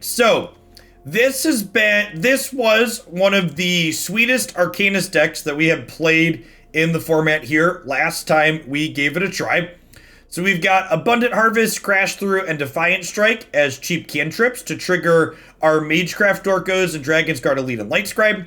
So, this was one of the sweetest Arcanist decks that we have played in the format here last time we gave it a try. So we've got Abundant Harvest, Crash Through, and Defiant Strike as cheap cantrips to trigger our Magecraft Dorkos and Dragonsguard Elite and Lightscribe.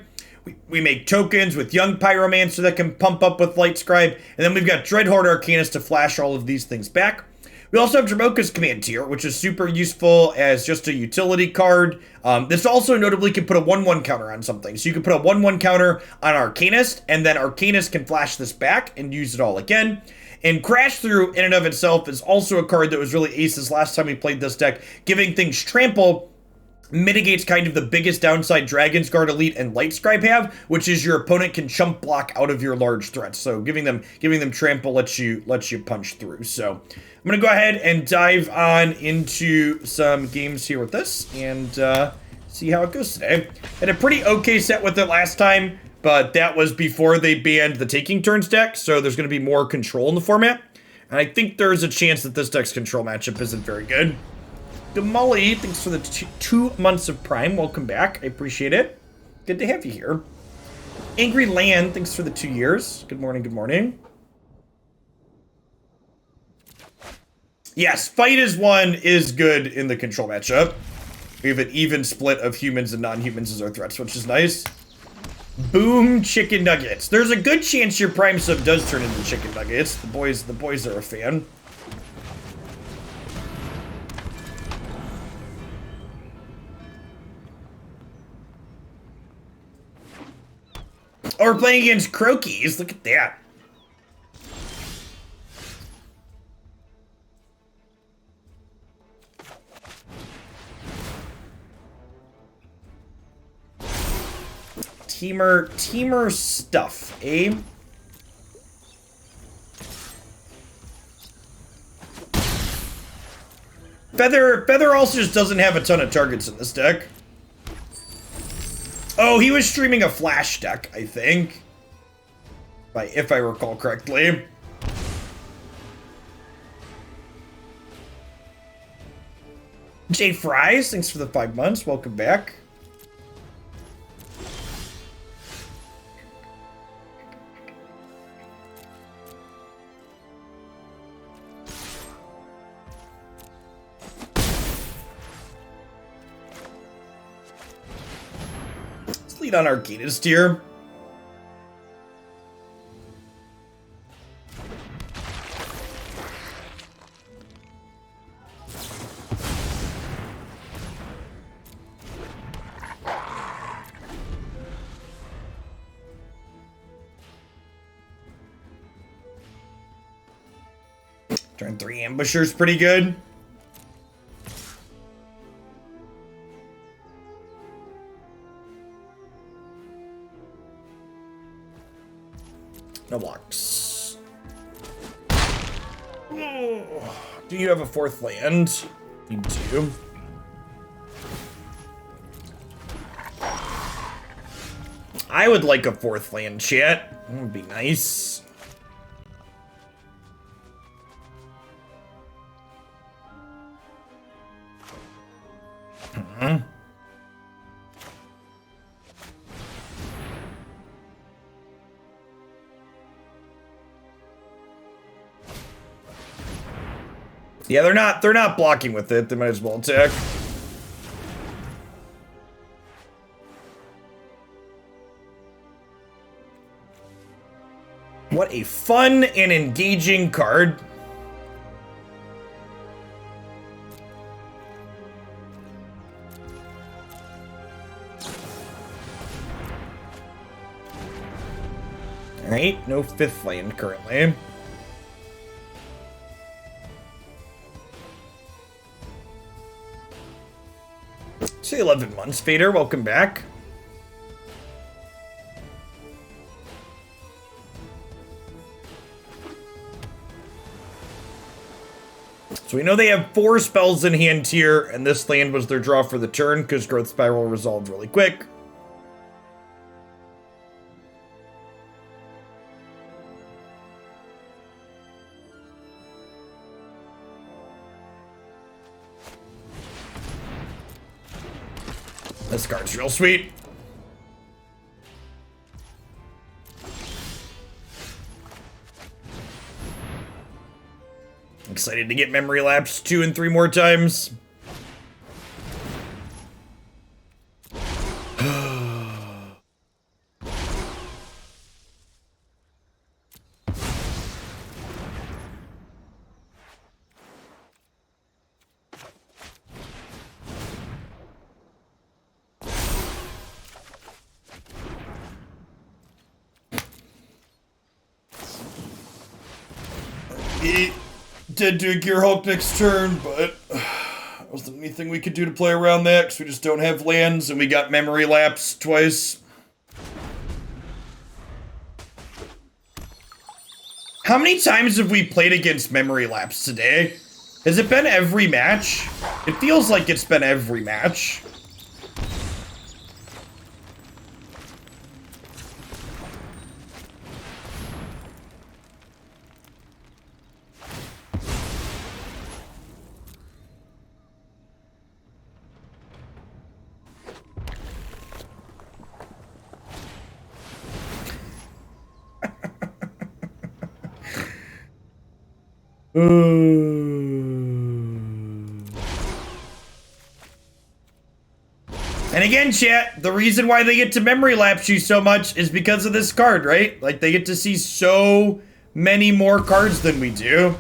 We make tokens with Young Pyromancer that can pump up with Lightscribe, and then we've got Dreadhorde Arcanist to flash all of these things back. We also have Dromoka's Command Tier, which is super useful as just a utility card. This also notably can put a 1/1 counter on something. So you can put a 1/1 counter on Arcanist, and then Arcanist can flash this back and use it all again. And Crash Through, in and of itself, is also a card that was really aces last time we played this deck. Giving things trample mitigates kind of the biggest downside Dragonsguard Elite and Lightscribe have, which is your opponent can chump block out of your large threats. So giving them trample lets you punch through. So I'm gonna go ahead and dive on into some games here with this and see how it goes today. Had a pretty okay set with it last time, but that was before they banned the Taking Turns deck, so there's gonna be more control in the format. And I think there's a chance that this deck's control matchup isn't very good. Gamali, thanks for the 2 months of Prime. Welcome back. I appreciate it. Good to have you here. Angry Land, thanks for the 2 years. Good morning, good morning. Yes, Fight as One is good in the control matchup. We have an even split of humans and non-humans as our threats, which is nice. Boom, chicken nuggets. There's a good chance your Prime sub does turn into chicken nuggets. The boys are a fan. Oh, we're playing against Croakies. Look at that. Teamer stuff, eh? Feather also just doesn't have a ton of targets in this deck. Oh, he was streaming a Flash deck, I think. If I recall correctly. Jay Fries, thanks for the 5 months. Welcome back. Lead on Arcanist here. Turn 3 Ambusher's pretty good. No blocks. Oh, do you have a 4th land? You do. I would like a 4th land, chat. That would be nice. Yeah, they're not blocking with it. They might as well attack. What a fun and engaging card. All right, no 5th land currently. Say 11 months, Fader. Welcome back. So we know they have 4 spells in hand here, and this land was their draw for the turn because Growth Spiral resolved really quick. This card's real sweet. Excited to get Memory Lapse 2 and 3 more times. He did do a Gear Hulk next turn, but wasn't anything we could do to play around that because we just don't have lands and we got Memory Lapse twice. How many times have we played against Memory Lapse today? Has it been every match? It feels like it's been every match. And again, chat, the reason why they get to Memory Lapse you so much is because of this card, right? Like, they get to see so many more cards than we do.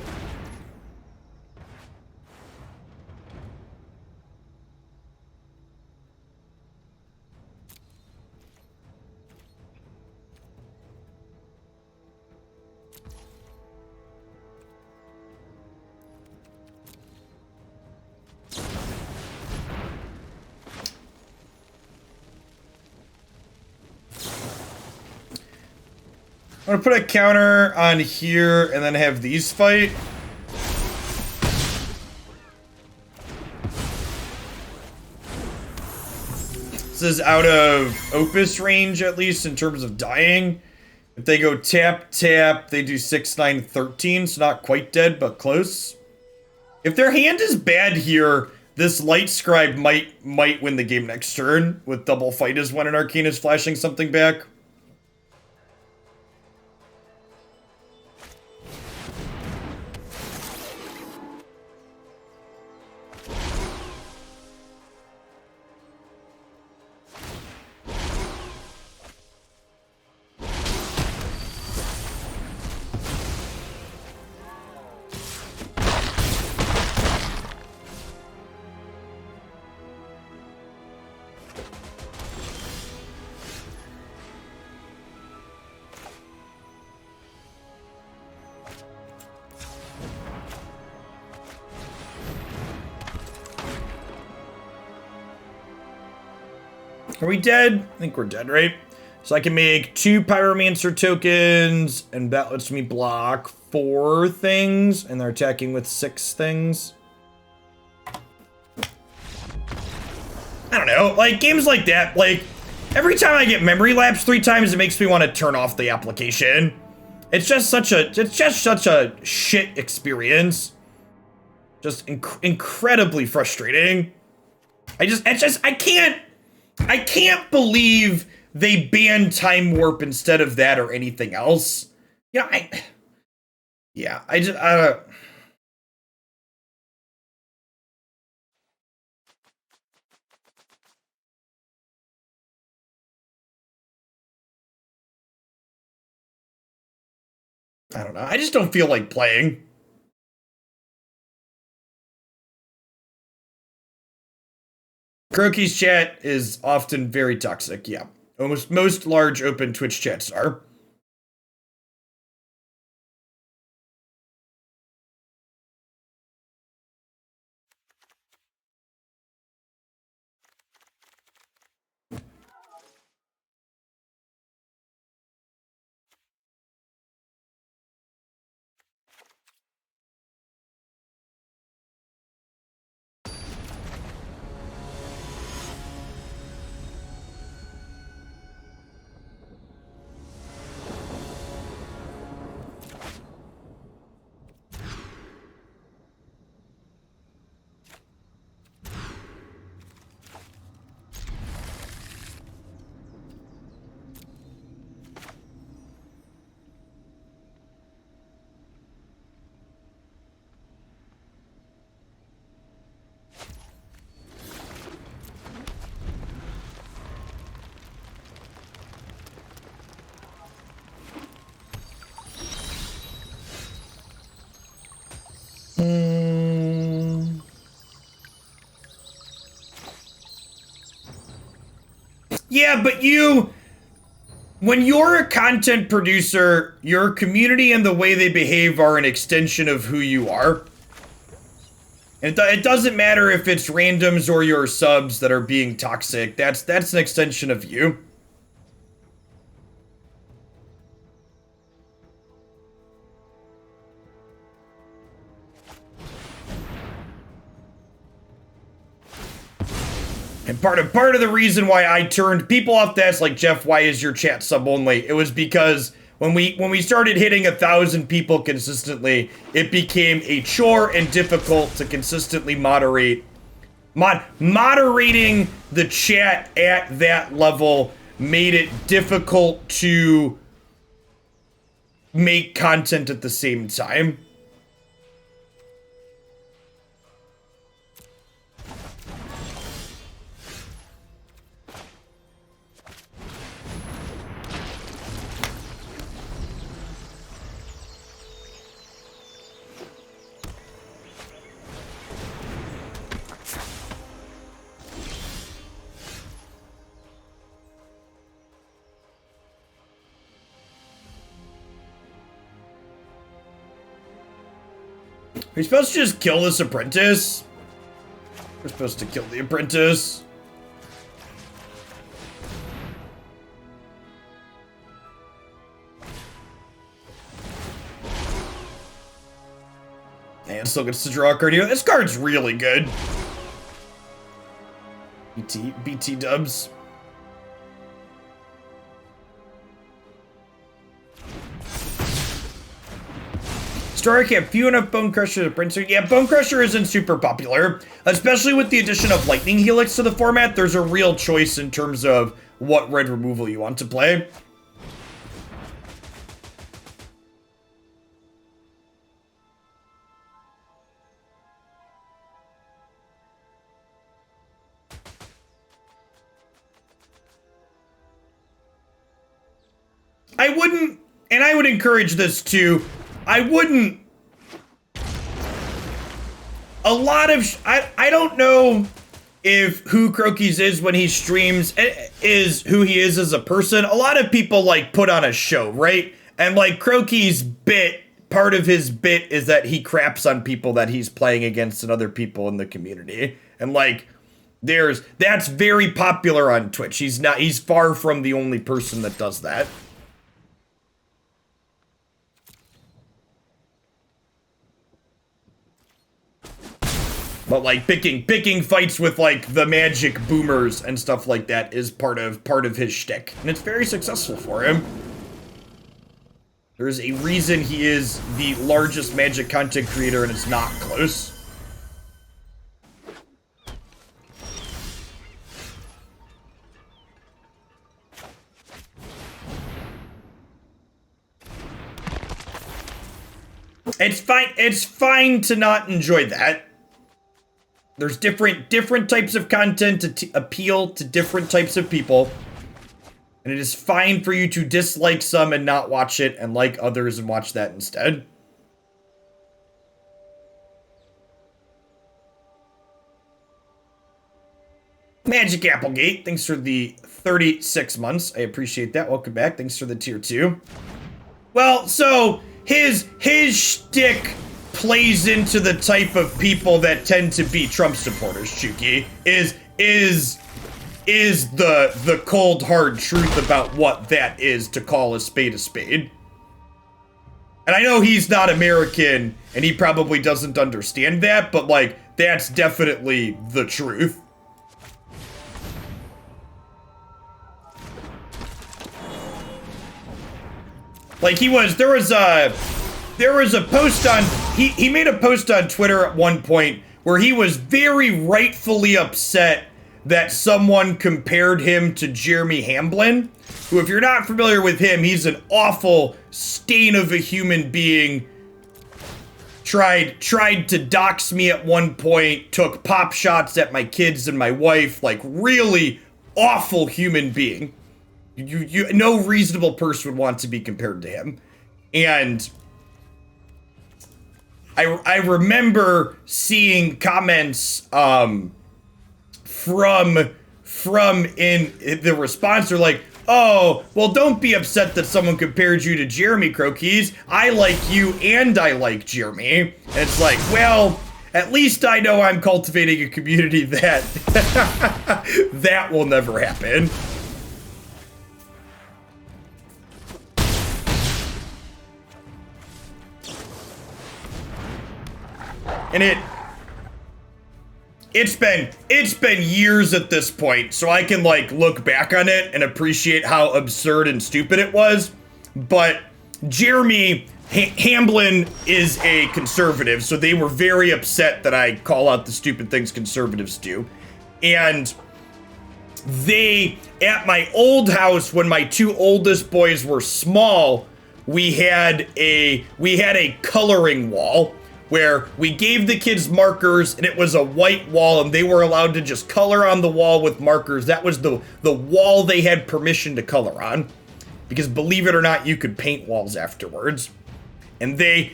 I'm gonna put a counter on here and then have these fight. This is out of Opus range, at least in terms of dying. If they go tap, tap, they do 6, 9, 13, so not quite dead, but close. If their hand is bad here, this Lightscribe might win the game next turn, with double fight as when an Arcanist flashing something back. Are we dead? I think we're dead, right? So I can make 2 Pyromancer tokens, and that lets me block 4 things, and they're attacking with 6 things. I don't know, like, games like that, like, every time I get Memory Lapse 3 times, it makes me want to turn off the application. It's just such a shit experience. Just incredibly frustrating. I can't believe they banned Time Warp instead of that or anything else. Yeah, I don't know. I just don't feel like playing. Croaky's chat is often very toxic, yeah. Almost most large open Twitch chats are. Yeah, but when you're a content producer, your community and the way they behave are an extension of who you are. And it doesn't matter if it's randoms or your subs that are being toxic. That's an extension of you. And part of the reason why I turned people off that's like, Jeff, why is your chat sub only? It was because when we started hitting 1,000 people consistently, it became a chore and difficult to consistently moderate. Moderating the chat at that level made it difficult to make content at the same time. Are we supposed to just kill this apprentice? We're supposed to kill the apprentice. And still gets to draw a card here. This card's really good. BT dubs. Story can't few enough Bone Crusher to Princer. Yeah, Bone Crusher isn't super popular, especially with the addition of Lightning Helix to the format. There's a real choice in terms of what red removal you want to play. I wouldn't, and I would encourage this too. I wouldn't. A lot of I don't know if who Croaky's is when he streams is who he is as a person. A lot of people like put on a show, right? And like Croaky's part of his bit is that he craps on people that he's playing against and other people in the community. And like that's very popular on Twitch. He's far from the only person that does that. But like picking fights with like the magic boomers and stuff like that is part of his shtick, and it's very successful for him. There's a reason he is the largest Magic content creator, and it's not close. It's fine to not enjoy that. There's different types of content to appeal to different types of people. And it is fine for you to dislike some and not watch it, and like others and watch that instead. Magic Applegate, thanks for the 36 months. I appreciate that. Welcome back. Thanks for the tier 2. Well, so his shtick plays into the type of people that tend to be Trump supporters, Chuki, is the cold hard truth about what that is to call a spade a spade. And I know he's not American and he probably doesn't understand that, but like that's definitely the truth. Like there was a post on, he made a post on Twitter at one point where he was very rightfully upset that someone compared him to Jeremy Hamblin, who, if you're not familiar with him, he's an awful stain of a human being. Tried to dox me at one point, took pop shots at my kids and my wife, like really awful human being. No reasonable person would want to be compared to him. And I remember seeing comments from from in the response, they're like, oh, well, don't be upset that someone compared you to Jeremy Croquis. I like you and I like Jeremy. And it's like, well, at least I know I'm cultivating a community that that will never happen. And it's been years at this point, so I can like look back on it and appreciate how absurd and stupid it was. But Jeremy Hamblin is a conservative, so they were very upset that I call out the stupid things conservatives do. And they, at my old house, when my two oldest boys were small, we had a coloring wall where we gave the kids markers, and it was a white wall, and they were allowed to just color on the wall with markers. That was the wall they had permission to color on, because believe it or not, you could paint walls afterwards. And they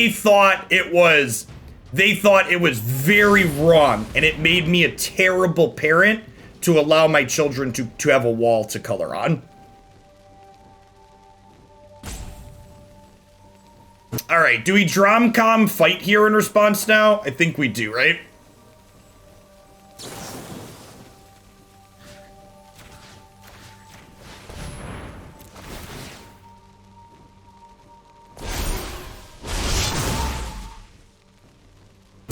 thought it was very wrong, and it made me a terrible parent to allow my children to have a wall to color on. All right, do we Dromcom fight here in response now? I think we do, right?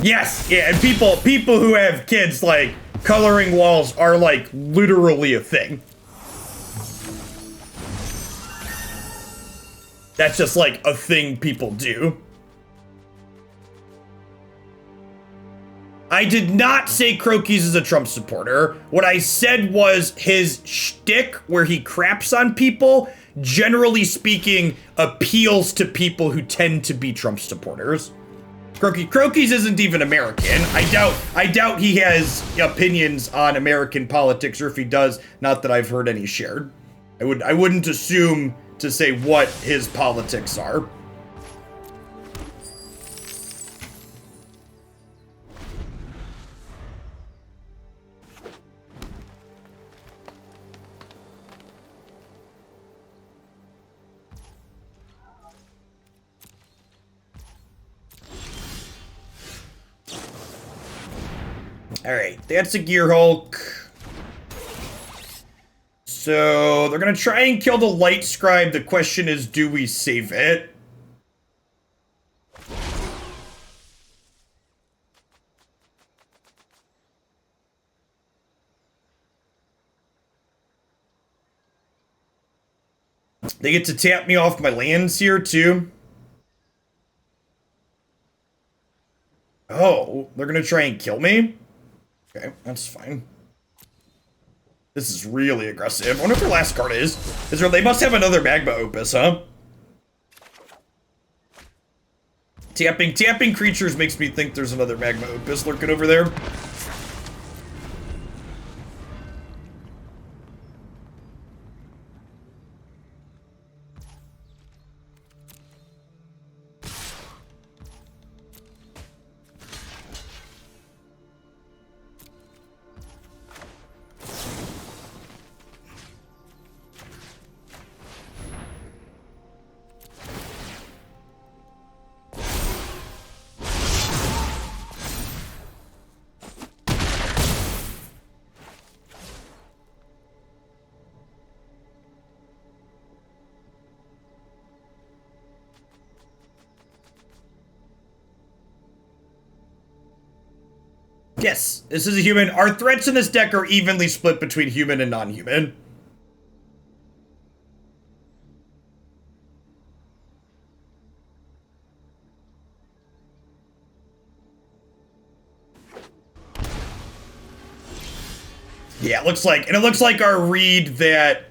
Yes, yeah, and people who have kids, like, coloring walls are, like, literally a thing. That's just, like, a thing people do. I did not say Croquis is a Trump supporter. What I said was his shtick, where he craps on people, generally speaking, appeals to people who tend to be Trump supporters. Croquis isn't even American. I doubt he has opinions on American politics, or if he does, not that I've heard any shared. I wouldn't assume to say what his politics are. All right, that's a Gear Hulk. So they're gonna try and kill the Lightscribe. The question is, do we save it? They get to tap me off my lands here too. Oh, they're gonna try and kill me? Okay, that's fine. This is really aggressive. I wonder what their last card is. They must have another Magma Opus, huh? Tapping creatures makes me think there's another Magma Opus lurking over there. Yes, this is a human. Our threats in this deck are evenly split between human and non-human. Yeah, it looks like our read that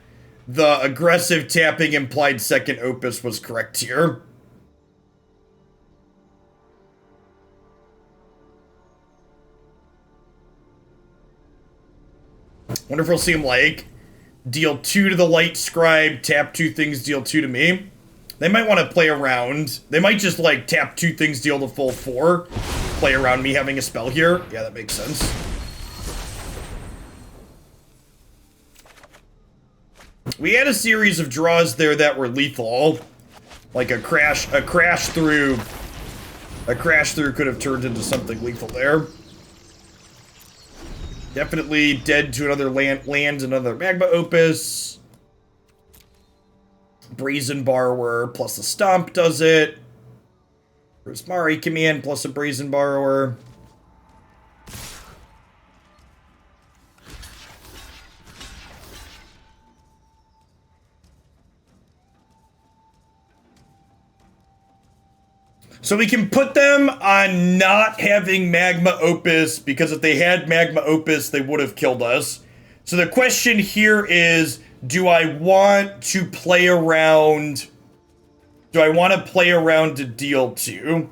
the aggressive tapping implied second opus was correct here. Wonder if we'll see him, like, deal 2 to the Lightscribe, tap 2 things, deal 2 to me. They might want to play around. They might just, like, tap 2 things, deal the full 4. Play around me having a spell here. Yeah, that makes sense. We had a series of draws there that were lethal. Like a crash through could have turned into something lethal there. Definitely dead to another land, another Magma Opus. Brazen Borrower plus a Stomp does it. Prismari command plus a Brazen Borrower. So we can put them on not having Magma Opus, because if they had Magma Opus, they would have killed us. So the question here is, do I want to play around... Do I want to play around to deal 2?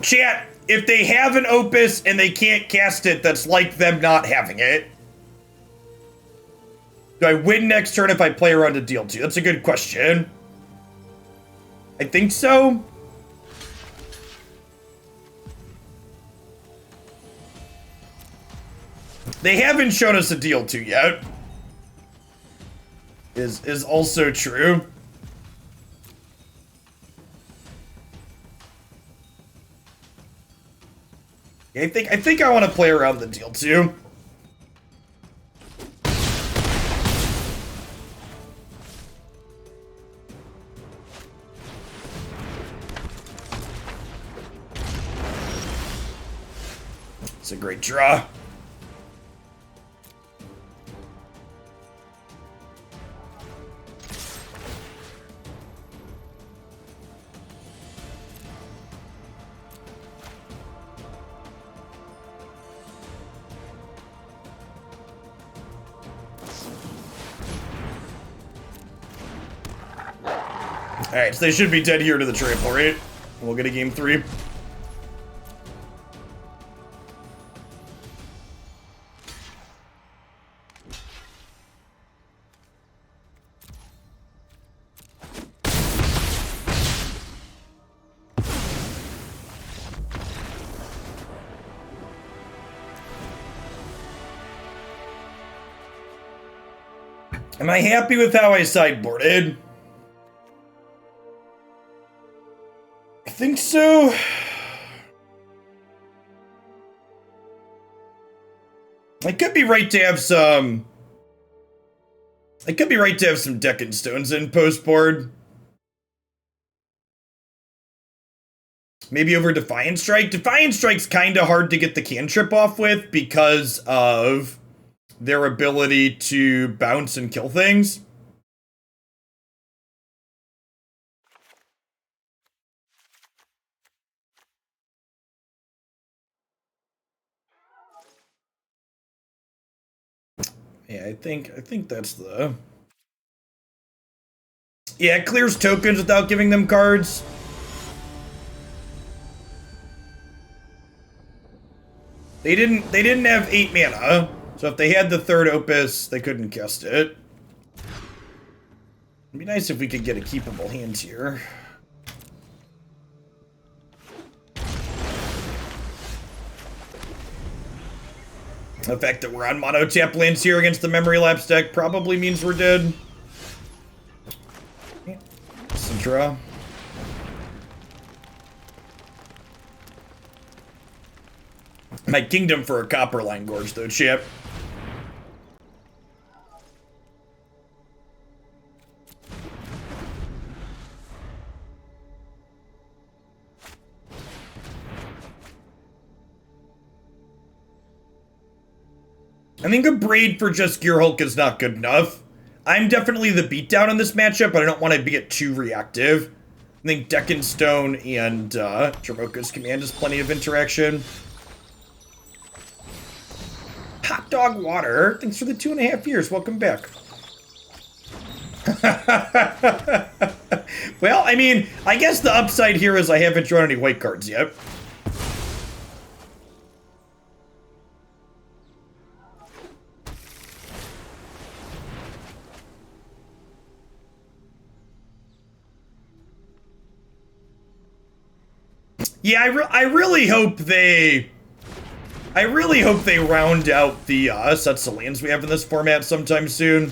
Chat, if they have an Opus and they can't cast it, that's like them not having it. Do I win next turn if I play around to deal 2? That's a good question. I think so. They haven't shown us a deal 2 yet. Is also true. I think I want to play around the deal 2. It's a great draw. Alright, so they should be dead here to the trample, right? We'll get a game 3. Am I happy with how I sideboarded? I think so. I could be right to have some... I could be right to have some Deccan Stones in post-board. Maybe over Defiant Strike. Defiant Strike's kind of hard to get the cantrip off with because of their ability to bounce and kill things. Yeah, I think that's the... Yeah, it clears tokens without giving them cards. They didn't have 8 mana, so if they had the 3rd Opus, they couldn't cast it. It'd be nice if we could get a keepable hand here. The fact that we're on mono tap lands here against the Memory Lapse deck probably means we're dead. It's a draw. My kingdom for a Copperline Gorge, though, chip. I think Abrade for just Gearhulk is not good enough. I'm definitely the beatdown in this matchup, but I don't want to get too reactive. I think Deccan Stone and Dromoka's command is plenty of interaction. Hot Dog Water, thanks for the 2.5 years. Welcome back. Well, I mean, I guess the upside here is I haven't drawn any white cards yet. Yeah, I really hope they... I really hope they round out the sets of lands we have in this format sometime soon.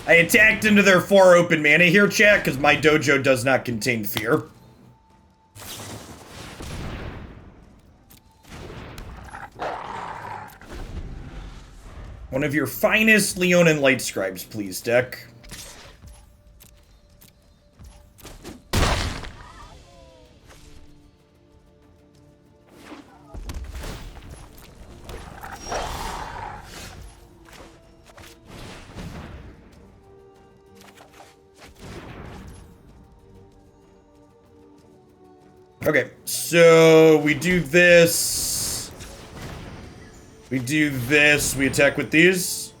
I attacked into their 4 open mana here, chat, because my dojo does not contain fear. One of your finest Leonin Lightscribes, please, deck. Okay, so we do this. We do this. We attack with these.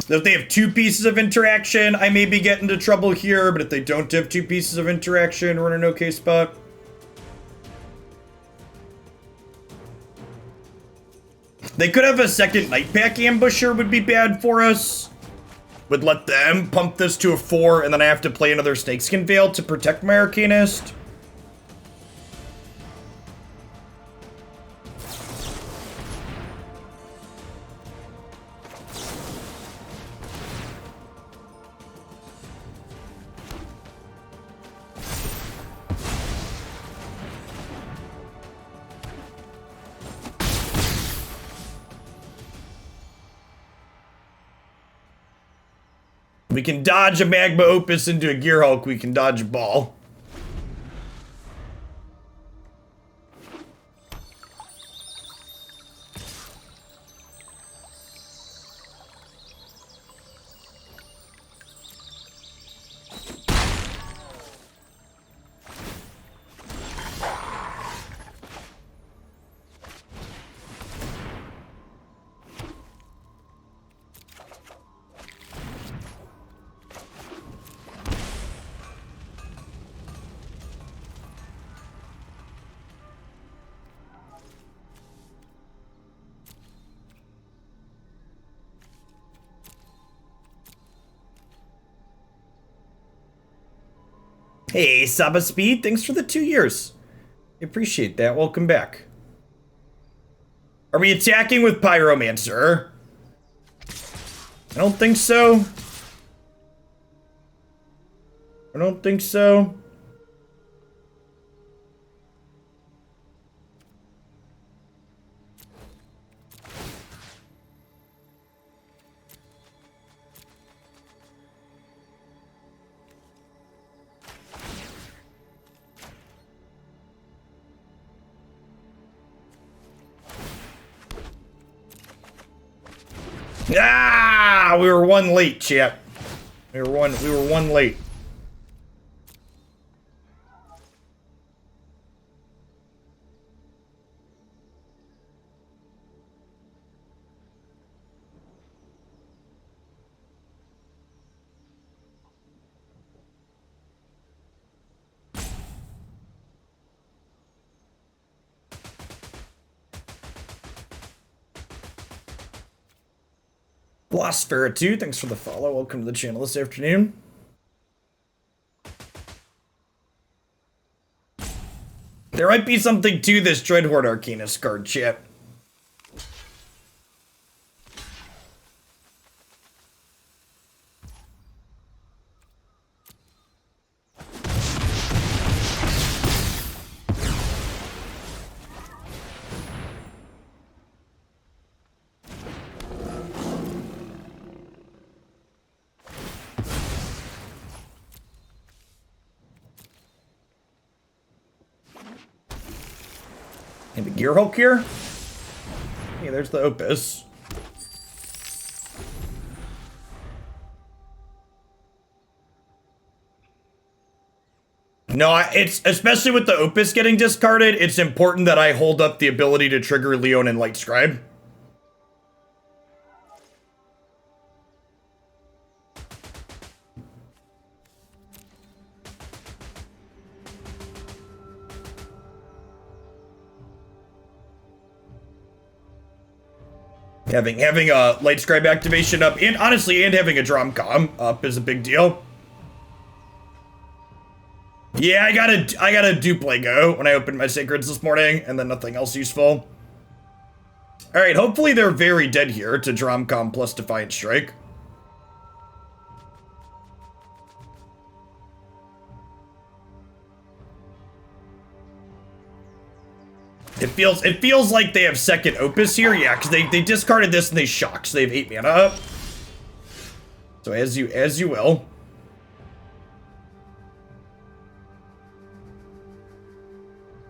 So if they have 2 pieces of interaction, I may be getting into trouble here, but if they don't have 2 pieces of interaction, we're in an okay spot. They could have a second Nightpack Ambusher would be bad for us. Would let them pump this to a 4, and then I have to play another Snakeskin Veil to protect my Arcanist. We can dodge a Magma Opus into a Gear Hulk. We can dodge a ball. Hey, Saba Speed, thanks for the 2 years. I appreciate that. Welcome back. Are we attacking with Pyromancer? I don't think so. I don't think so. Ah, we were 1 late, chat. We were one late. Blosphera 2, thanks for the follow. Welcome to the channel this afternoon. There might be something to this Dreadhorde Arcanist card, chat. And the Gear Hulk here. Hey, there's the Opus. No, it's especially with the Opus getting discarded, it's important that I hold up the ability to trigger Leonin Lightscribe. Having a Lightscribe activation up, and honestly, and having a Dromoka up is a big deal. Yeah, I got a dupe Lego when I opened my Sacreds this morning, and then nothing else useful. Alright, hopefully they're very dead here to Dromoka plus Defiant Strike. It feels like they have second Opus here, yeah, because they discarded this and they shocked, so they have 8 mana up. So as you will.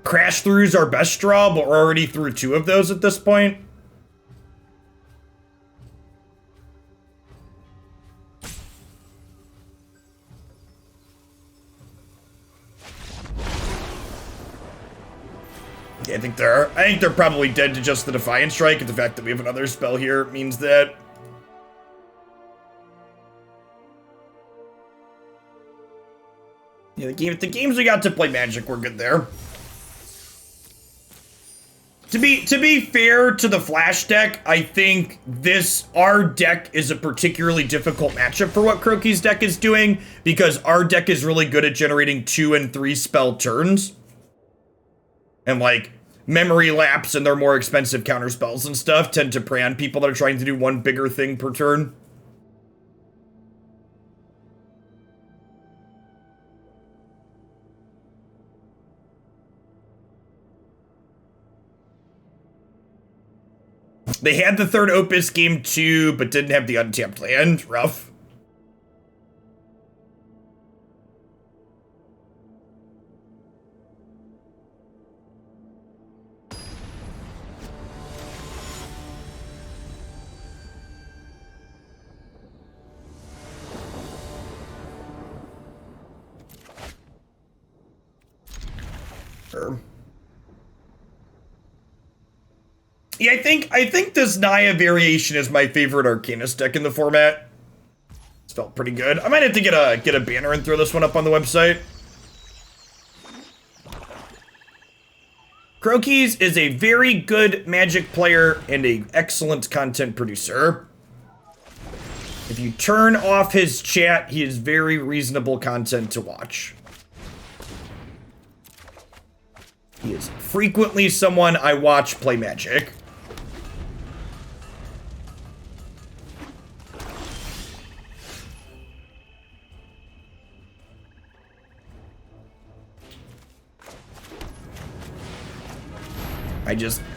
Crash Through's our best draw, but we're already through 2 of those at this point. Yeah, I think they're probably dead to just the Defiant Strike, and the fact that we have another spell here means that. Yeah, the games we got to play Magic were good there. To be fair to the Flash deck, I think our deck is a particularly difficult matchup for what Croaky's deck is doing, because our deck is really good at generating 2 and 3 spell turns. And like, Memory Lapse and their more expensive counter spells and stuff tend to prey on people that are trying to do one bigger thing per turn. They had the third Opus game 2, but didn't have the untapped land. Rough. Sure. Yeah, I think this Naya variation is my favorite Arcanist deck in the format. It's felt pretty good. I might have to get a banner and throw this one up on the website. Croaky's is a very good Magic player and an excellent content producer. If you turn off his chat, he is very reasonable content to watch. He is frequently someone I watch play Magic.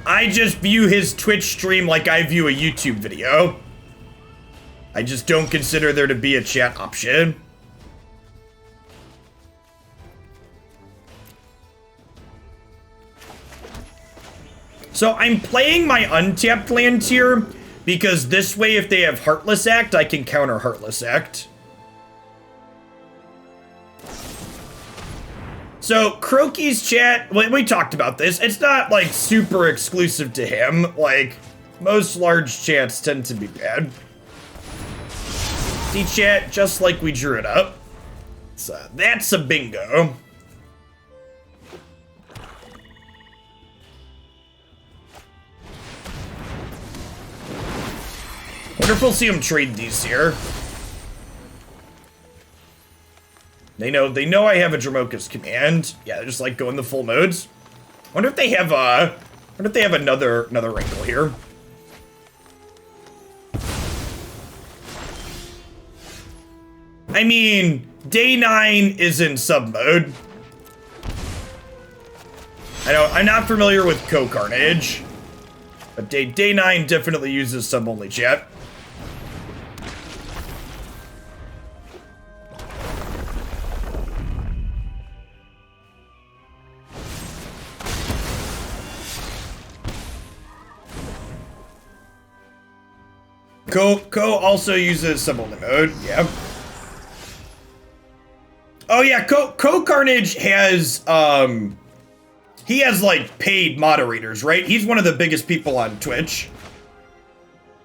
I just view his Twitch stream like I view a YouTube video. I just don't consider there to be a chat option. So I'm playing my untapped land here because this way if they have Heartless Act, I can counter Heartless Act. So Croaky's chat, we talked about this. It's not like super exclusive to him. Like most large chats tend to be bad. See chat, just like we drew it up. So that's a bingo. Wonder if we'll see him trade these here. They know I have a Dromoka's command. Yeah, they're just like going the full modes. Wonder if they have another wrinkle here. I mean, day 9 is in sub mode. I'm not familiar with Co-Carnage, but day 9 definitely uses sub only chat. Ko also uses sub-only mode. Yeah. Oh yeah, Ko Carnage has he has like paid moderators, right? He's one of the biggest people on Twitch.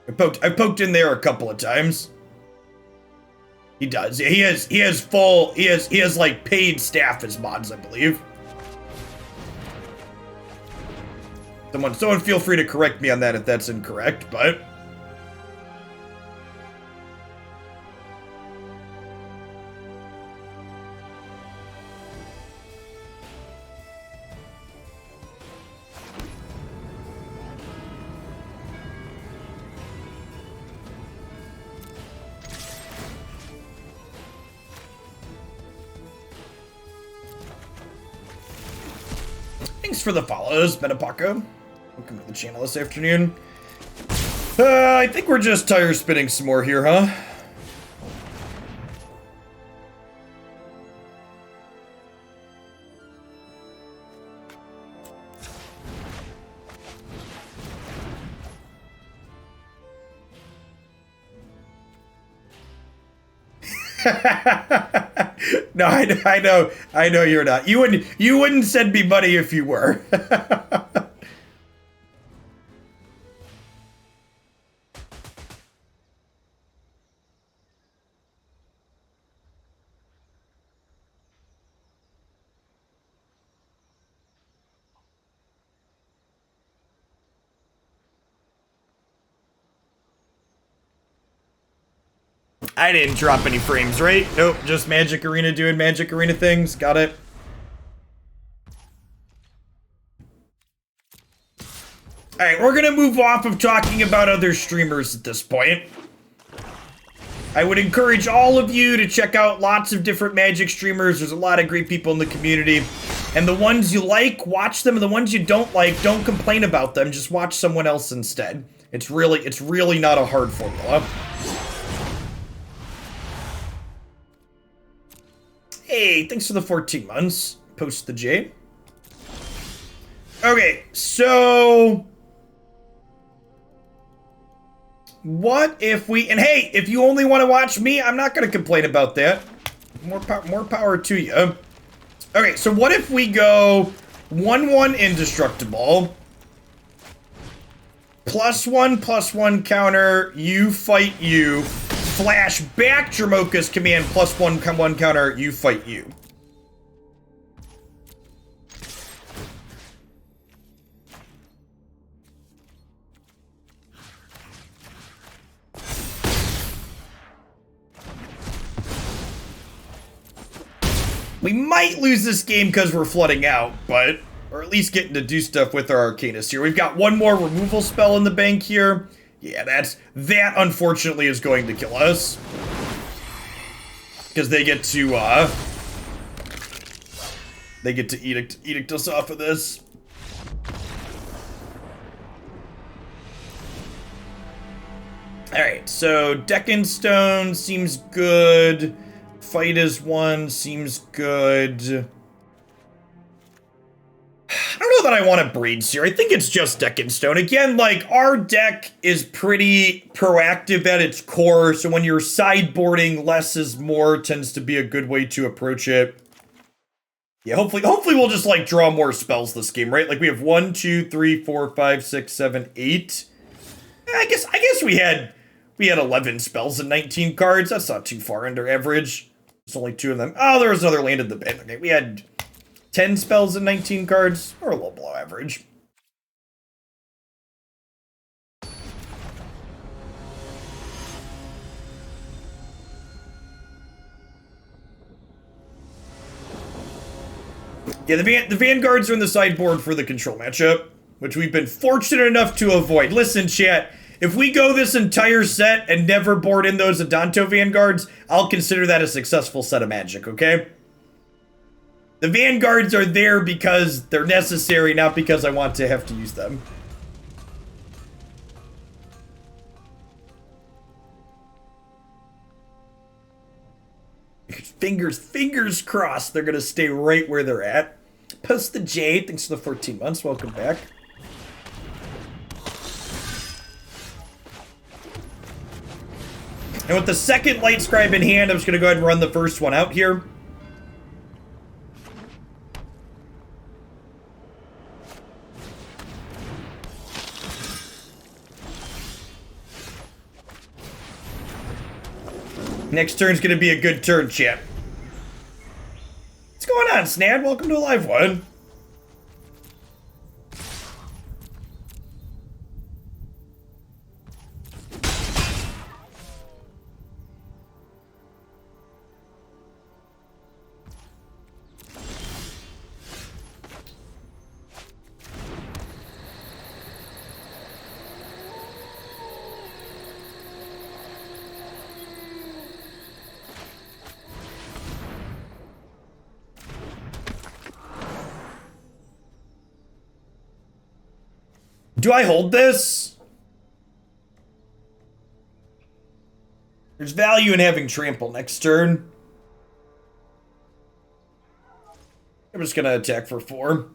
I poked in there a couple of times. He does. He has like paid staff as mods, I believe. Someone feel free to correct me on that if that's incorrect, but thanks for the follows, Benapaka. Welcome to the channel this afternoon. I think we're just tire spinning some more here, huh? No, I know you're not. You wouldn't send me money if you were. I didn't drop any frames, right? Nope, just Magic Arena doing Magic Arena things. Got it. Alright, we're gonna move off of talking about other streamers at this point. I would encourage all of you to check out lots of different Magic streamers. There's a lot of great people in the community. And the ones you like, watch them. And the ones you don't like, don't complain about them. Just watch someone else instead. It's really not a hard formula. Hey, thanks for the 14 months. Post the J. Okay, so what if we, and hey, if you only want to watch me, I'm not going to complain about that. More power to you. Okay, so what if we go 1/1 indestructible, +1/+1 counter, you fight you, flash back Dromoka's command, +1/1 counter, you fight you. We might lose this game because we're flooding out, but, or at least getting to do stuff with our Arcanist here. We've got one more removal spell in the bank here. Yeah, that unfortunately is going to kill us. Because they get to edict us off of this. Alright, so Deccan Stone seems good. Fight as one seems good. I don't know that I want to Braids here. I think it's just Deccan Stone. Again, like, our deck is pretty proactive at its core, so when you're sideboarding, less is more tends to be a good way to approach it. Yeah, hopefully we'll just, like, draw more spells this game, right? Like, we have 1, 2, 3, 4, 5, 6, 7, 8. I guess we had 11 spells and 19 cards. That's not too far under average. There's only 2 of them. Oh, there was another land in the bin. Okay, we had 10 spells and 19 cards. Or a little below average. Yeah, the Vanguards are in the sideboard for the control matchup, which we've been fortunate enough to avoid. Listen, chat, if we go this entire set and never board in those Adanto Vanguards, I'll consider that a successful set of Magic, okay? The Vanguards are there because they're necessary, not because I want to have to use them. Fingers crossed they're gonna stay right where they're at. Post the J, thanks for the 14 months, welcome back. And with the second Lightscribe in hand, I'm just going to go ahead and run the first one out here. Next turn's going to be a good turn, chat. What's going on, Snad? Welcome to a live one. Do I hold this? There's value in having trample next turn. I'm just gonna attack for 4.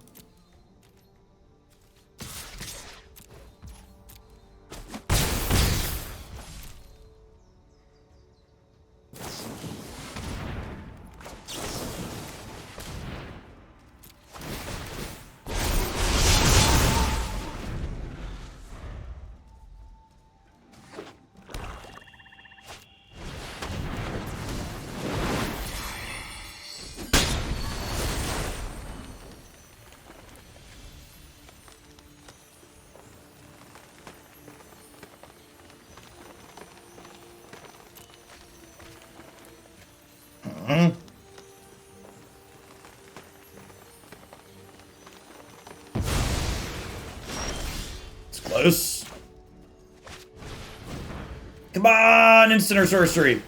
It's close. Come on, instant or sorcery.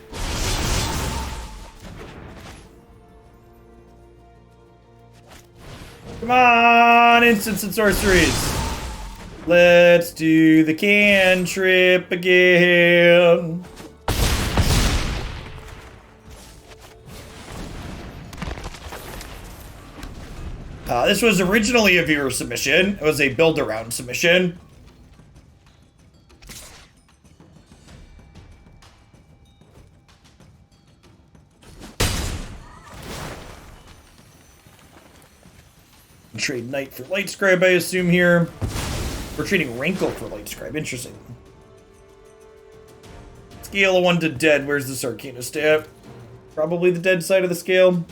Come on, instants and sorceries. Let's do the cantrip again. This was originally a viewer submission. It was a build-around submission. Trade Knight for Lightscribe, I assume here. We're trading Rankle for Lightscribe. Interesting. Scale of 1 to dead. Where's this Arcanist at? Probably the dead side of the scale.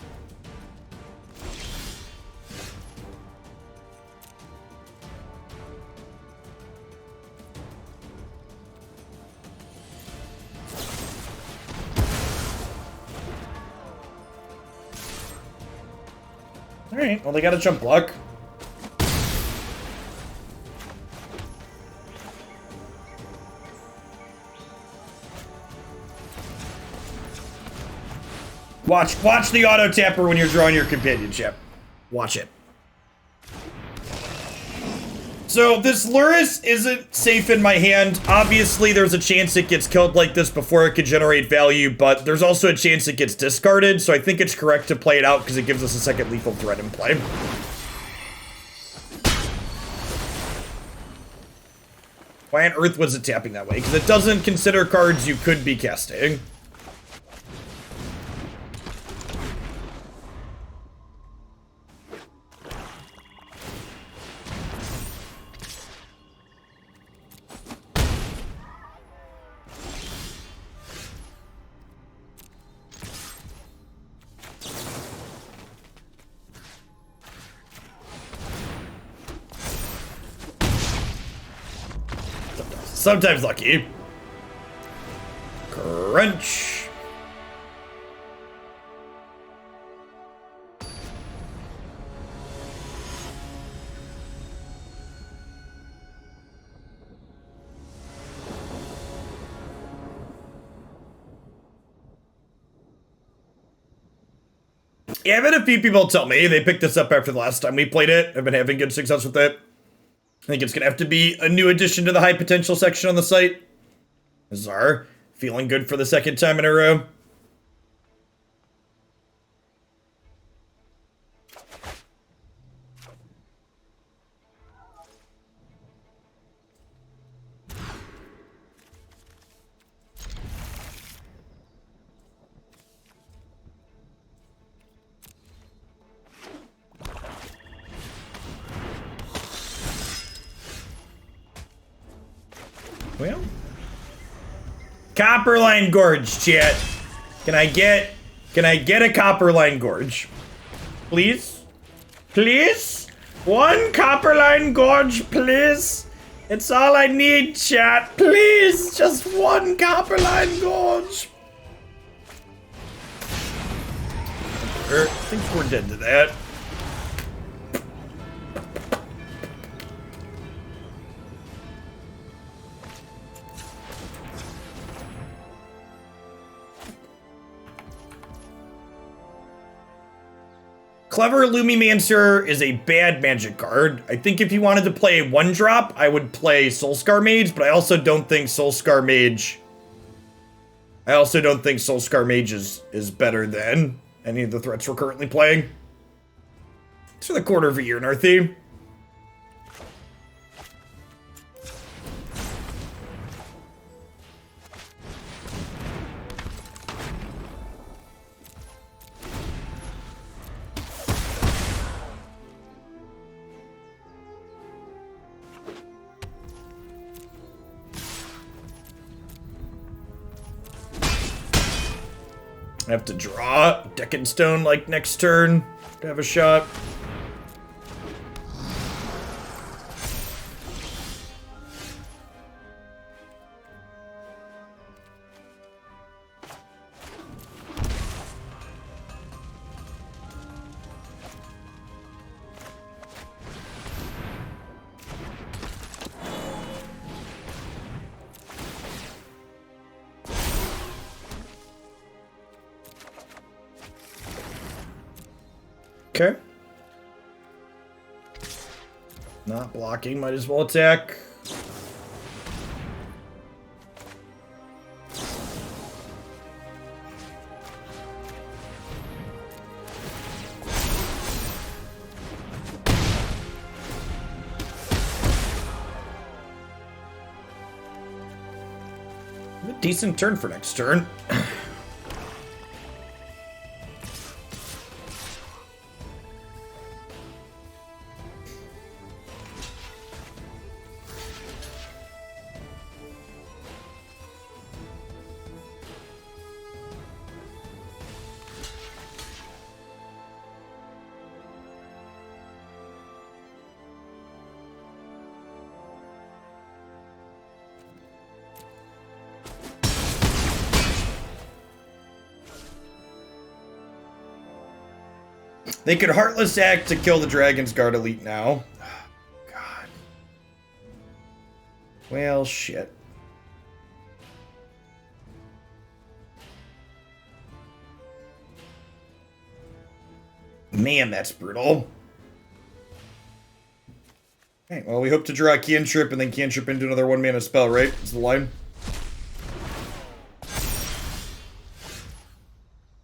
Alright, well, they got a jump block. Watch the auto tapper when you're drawing your companionship. Watch it. So this Lurrus isn't safe in my hand. Obviously, there's a chance it gets killed like this before it could generate value, but there's also a chance it gets discarded, so I think it's correct to play it out because it gives us a second lethal threat in play. Why on earth was it tapping that way? Because it doesn't consider cards you could be casting. Sometimes lucky. Crunch. Yeah, I've had a few people tell me they picked this up after the last time we played it. I've been having good success with it. I think it's going to have to be a new addition to the high potential section on the site. Bizarre. Feeling good for the second time in a row. Well. Copperline Gorge, chat. Can I get a Copperline Gorge? Please? Please? One Copperline Gorge, please? It's all I need, chat. Please, just one Copperline Gorge. I think we're dead to that. Clever Lumimancer is a bad magic card. I think if you wanted to play a 1-drop, I would play Soulscar Mage, but I also don't think Soulscar Mage... is better than any of the threats we're currently playing. It's for the quarter of a year in our theme. I have to draw Deccan Stone like next turn to have a shot. Okay. Not blocking, might as well attack. A decent turn for next turn. They could Heartless Act to kill the Dragonsguard Elite now. Oh, God. Well, shit. Man, that's brutal. Okay, well, we hope to draw a cantrip and then cantrip into another 1-mana spell, right? Is the line?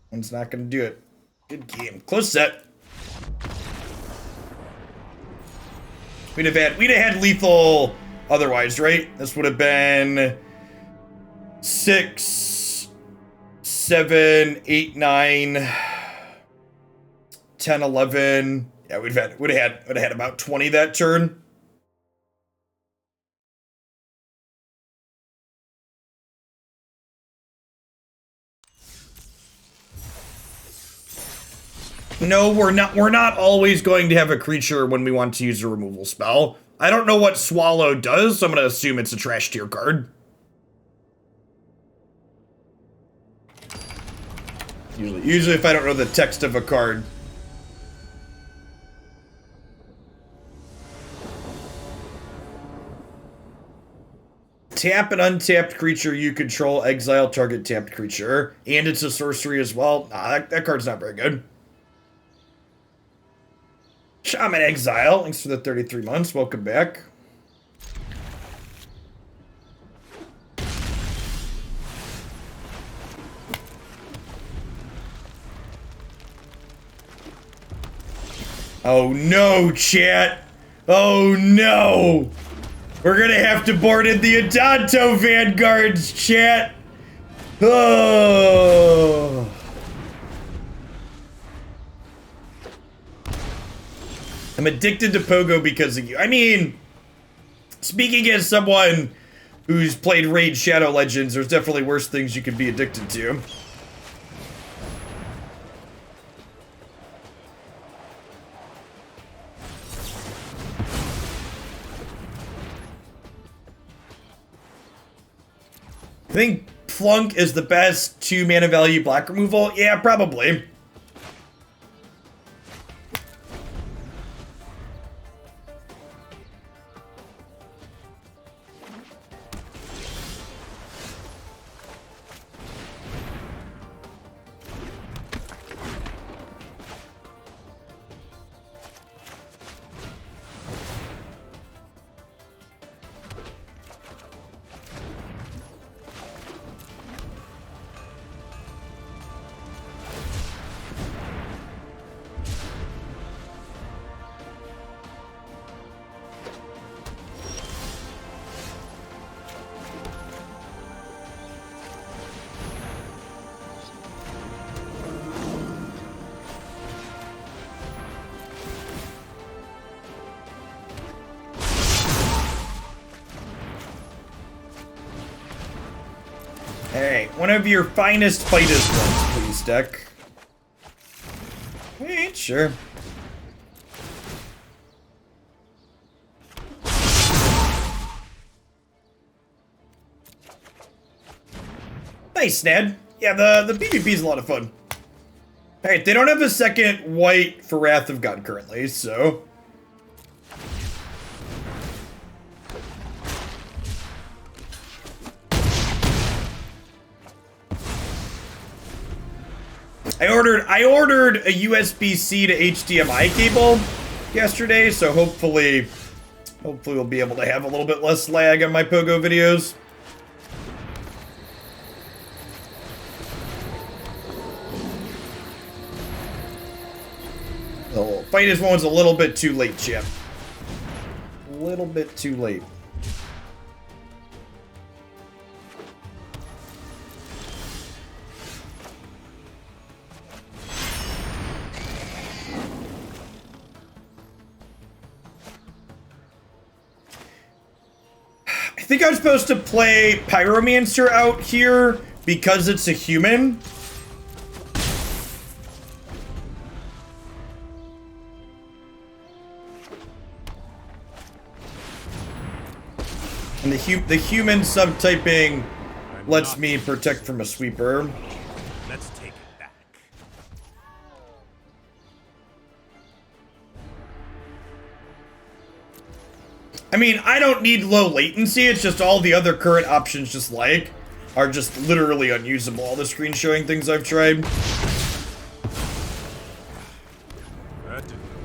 One's not gonna do it. Good game. Close set. We'd have had lethal otherwise, right? This would have been 6, 7, 8, 9, 10, 11. Yeah, would have had about 20 that turn. No, we're not always going to have a creature when we want to use a removal spell. I don't know what Swallow does, so I'm going to assume it's a trash tier card. Usually if I don't know the text of a card. Tap an untapped creature you control, exile target tapped creature. And it's a sorcery as well. Nah, that card's not very good. Shaman Exile, thanks for the 33 months, welcome back. Oh no, chat. Oh no. We're gonna have to board in the Adanto Vanguards, chat. Oh. I'm addicted to Pogo because of you. I mean, speaking as someone who's played Raid Shadow Legends, there's definitely worse things you could be addicted to. I think Flunk is the best 2 mana value black removal. Yeah, probably. Alright, one of your finest fighters ones, please, deck. Alright, sure. Nice, Ned. Yeah, the PvP is a lot of fun. Alright, they don't have a second white for Wrath of God currently, so... I ordered a USB-C to HDMI cable yesterday, so hopefully we'll be able to have a little bit less lag on my Pogo videos. Oh, fight is one's a little bit too late, Chip. A little bit too late. I think I'm supposed to play Pyromancer out here because it's a human. And the human subtyping lets me protect from a sweeper. Let's take it back. I mean, I don't need low latency, it's just all the other current options are just literally unusable. All the screen showing things I've tried. That didn't go.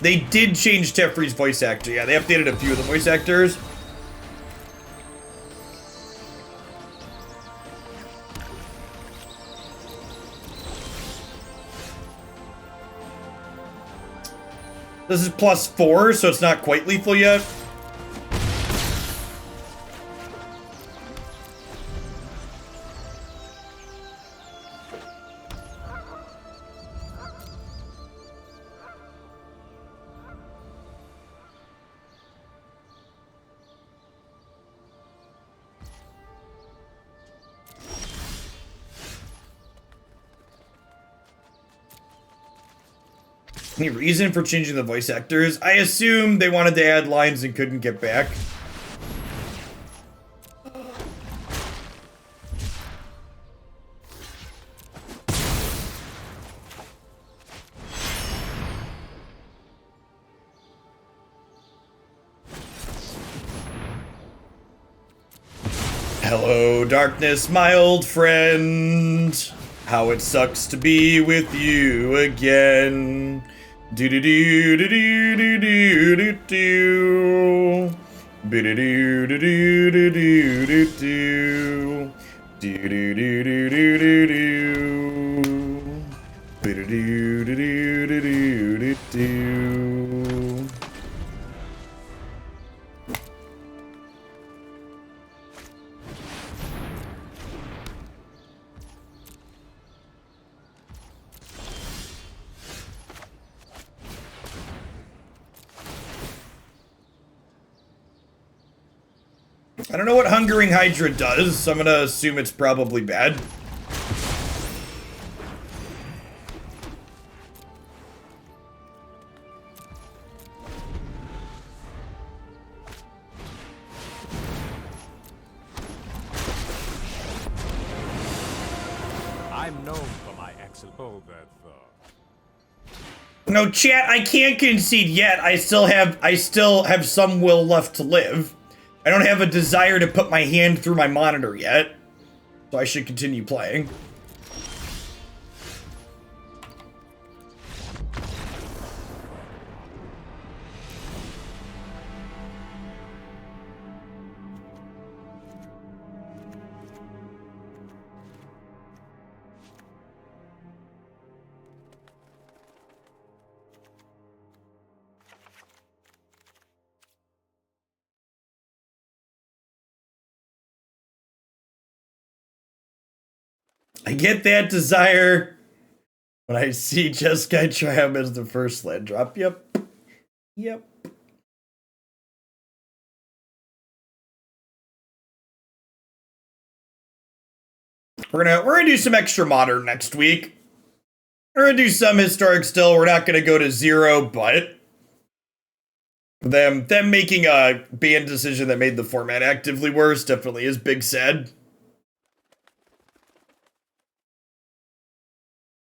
They did change Teferi's voice actor. Yeah, they updated a few of the voice actors. This is +4, so it's not quite lethal yet. Any reason for changing the voice actors? I assume they wanted to add lines and couldn't get back. Hello, darkness, my old friend. How it sucks to be with you again. Do do do do do do do do do. Do do do do do do do do do. Do do do do do do do. Do do do do do do do do. I don't know what Hungering Hydra does, so I'm gonna assume it's probably bad. I'm known for my excellent. Hold that thought. No, chat, I can't concede yet. I still have some will left to live. I don't have a desire to put my hand through my monitor yet. So I should continue playing. I get that desire when I see Jeskai Triumph as the first land drop. Yep. Yep. We're gonna do some extra modern next week. We're gonna do some historic still. We're not gonna go to 0, but them making a ban decision that made the format actively worse definitely is big sad.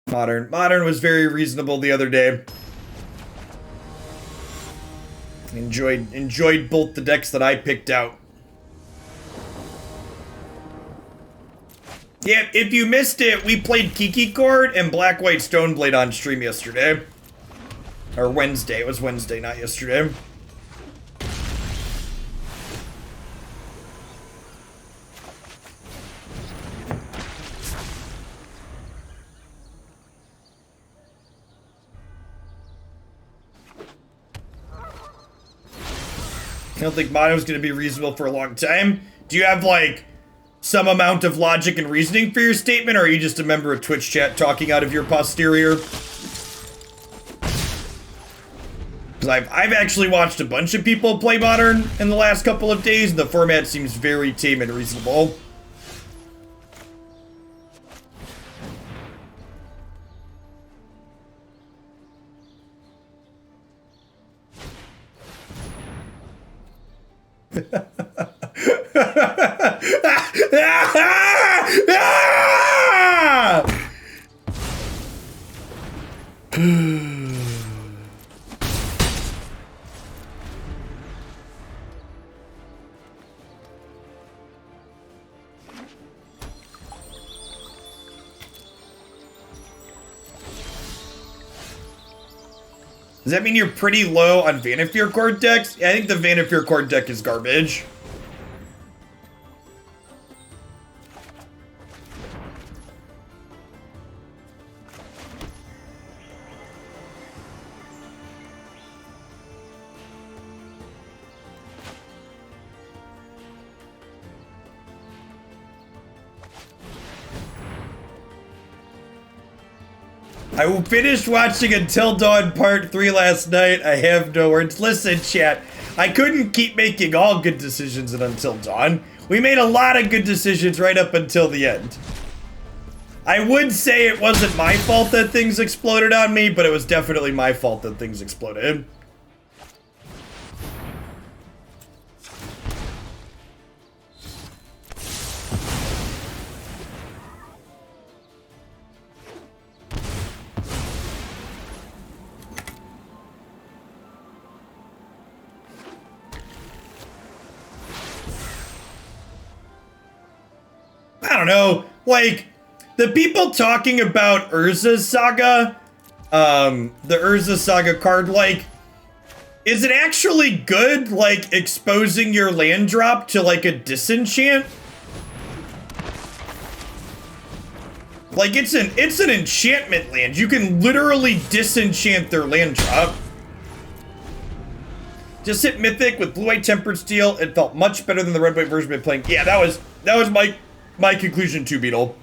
Modern was very reasonable the other day. Enjoyed both the decks that I picked out. Yeah, if you missed it, we played Kiki Court and Black White Stoneblade on stream yesterday. Or Wednesday. It was Wednesday, not yesterday. I don't think Mono's going to be reasonable for a long time. Do you have, like, some amount of logic and reasoning for your statement, or are you just a member of Twitch chat talking out of your posterior? Because I've actually watched a bunch of people play Modern in the last couple of days, and the format seems very tame and reasonable. Does that mean you're pretty low on Vanifear Court decks? Yeah, I think the Vanifear Court deck is garbage. I finished watching Until Dawn Part 3 last night. I have no words. Listen, chat. I couldn't keep making all good decisions in Until Dawn. We made a lot of good decisions right up until the end. I would say it wasn't my fault that things exploded on me, but it was definitely my fault that things exploded. I don't know, like, the people talking about Urza's Saga, the Urza Saga card, like, is it actually good, like, exposing your land drop to, like, a disenchant? Like, it's an enchantment land. You can literally disenchant their land drop. Just hit Mythic with Blue-White Tempered Steel. It felt much better than the Red-White version I've been playing. Yeah, that was my conclusion too, Beetle.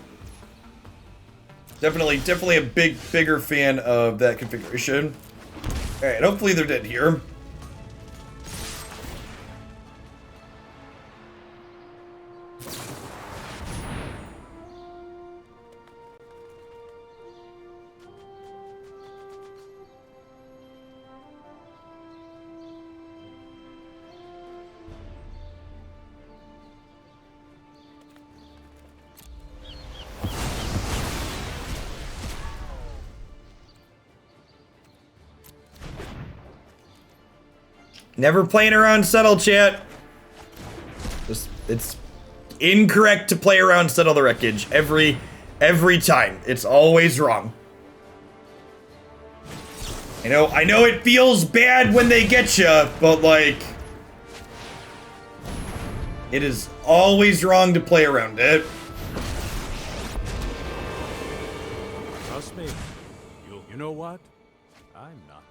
Definitely a bigger fan of that configuration. Alright, hopefully they're dead here. Never playing around Settle, chat. It's incorrect to play around Settle the Wreckage every time. It's always wrong. I know it feels bad when they get you, but like, it is always wrong to play around it. Trust me. You know what? I'm not.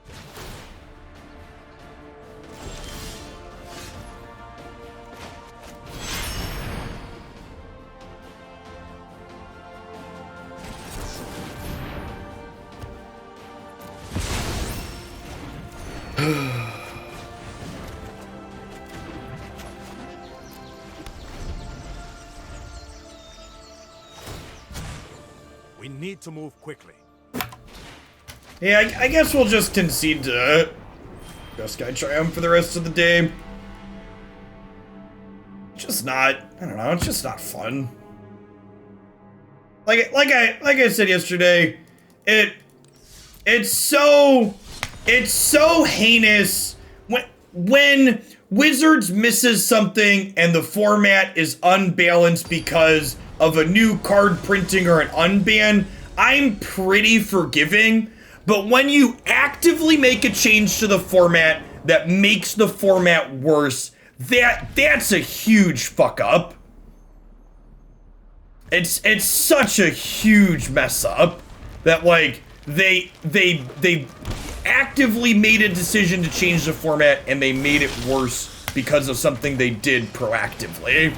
We need to move quickly. Yeah, I guess we'll just concede to Jeskai Triumph for the rest of the day. Just not, I don't know, it's just not fun. Like I said yesterday, it's so heinous when Wizards misses something and the format is unbalanced because of a new card printing or an unban. I'm pretty forgiving, but when you actively make a change to the format that makes the format worse, that's a huge fuck up. It's such a huge mess up that like they actively made a decision to change the format and they made it worse because of something they did proactively.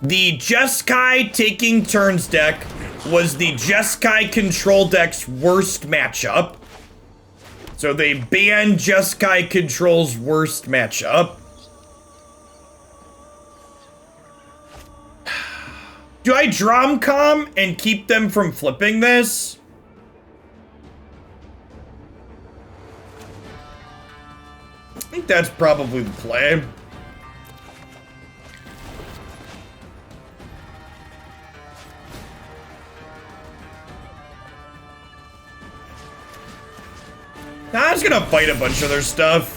The Jeskai Taking Turns deck was the Jeskai Control deck's worst matchup. So they banned Jeskai Control's worst matchup. Do I Dromcom and keep them from flipping this? I think that's probably the play. I was gonna fight a bunch of their stuff.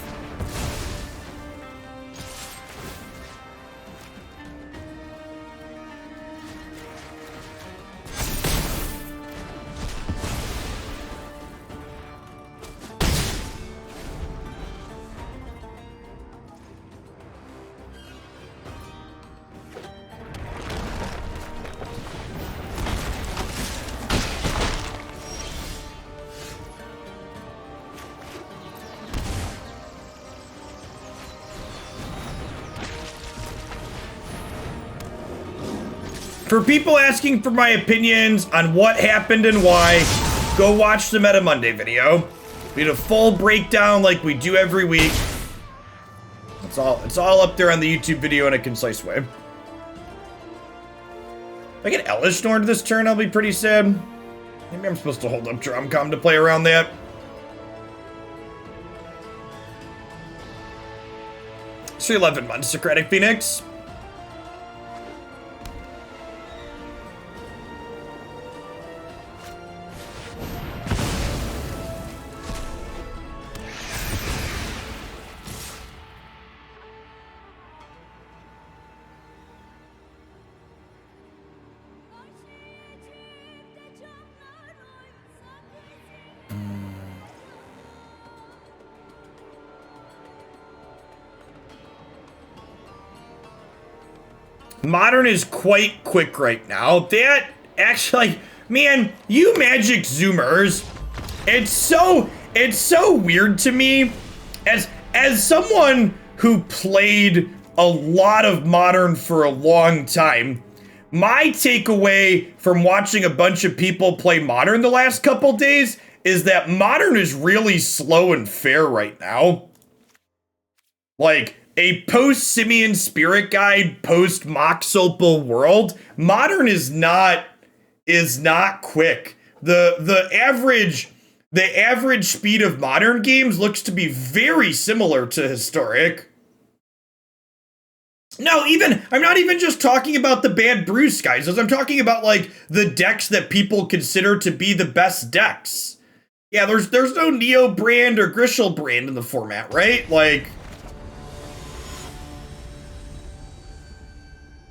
For people asking for my opinions on what happened and why, go watch the Meta Monday video. We had a full breakdown like we do every week. It's all up there on the YouTube video in a concise way. If I get Elish Nord this turn, I'll be pretty sad. Maybe I'm supposed to hold up Dromcom to play around that. So 11 months, Socratic Phoenix. Modern is quite quick right now. That actually, man, you Magic Zoomers, it's so weird to me as someone who played a lot of Modern for a long time. My takeaway from watching a bunch of people play Modern the last couple days is that Modern is really slow and fair right now. Like, a post-Simeon Spirit Guide, post-Mox Opal world, Modern is not quick. The average speed of Modern games looks to be very similar to Historic. No, I'm not even just talking about the bad Bruce guys. I'm talking about, like, the decks that people consider to be the best decks. Yeah, there's no Neo brand or Grishel brand in the format, right? Like,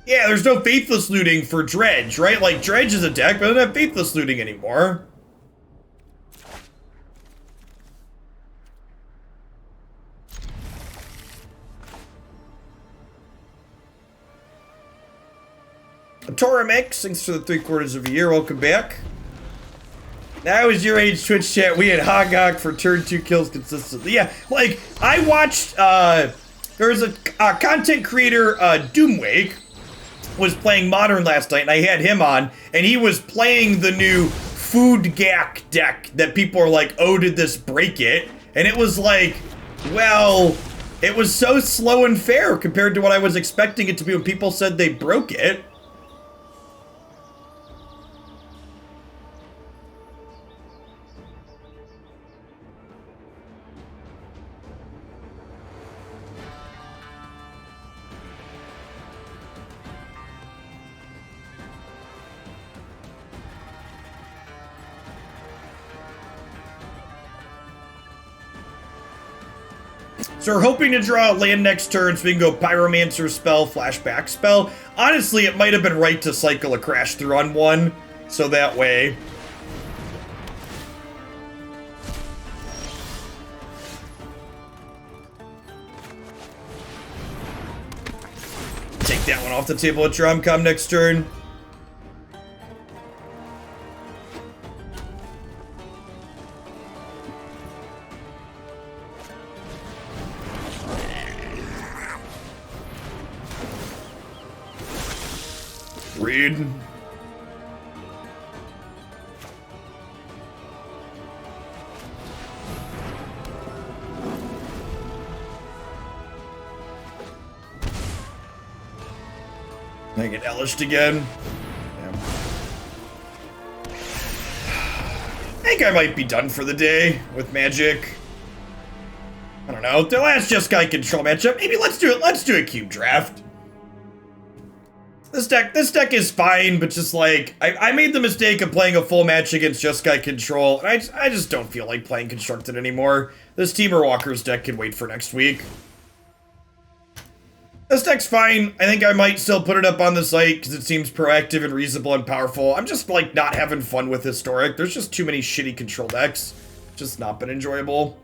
yeah, there's no Faithless Looting for Dredge, right? Like, Dredge is a deck, but I don't have Faithless Looting anymore. Toramix, thanks for the 3/4 of a year. Welcome back. That was your age Twitch chat. We had Hog for turn 2 kills consistently. Yeah, like, I watched, there's a content creator, Doomwake, was playing Modern last night, and I had him on, and he was playing the new Food Gak deck that people are like, oh, did this break it? And it was like, well, it was so slow and fair compared to what I was expecting it to be when people said they broke it. So we're hoping to draw a land next turn so we can go Pyromancer spell, Flashback spell. Honestly, it might have been right to cycle a Crash Through on one, so that way. Take that one off the table at Dromcom next turn. Read. I get Elished again. Damn. I think I might be done for the day with Magic. I don't know. The last Jeskai control matchup. Maybe let's do it. Let's do a cube draft. This deck is fine, but just like, I made the mistake of playing a full match against Jeskai Control, and I just don't feel like playing Constructed anymore. This Teamer Walker's deck can wait for next week. This deck's fine. I think I might still put it up on the site because it seems proactive and reasonable and powerful. I'm just like not having fun with Historic. There's just too many shitty control decks. Just not been enjoyable.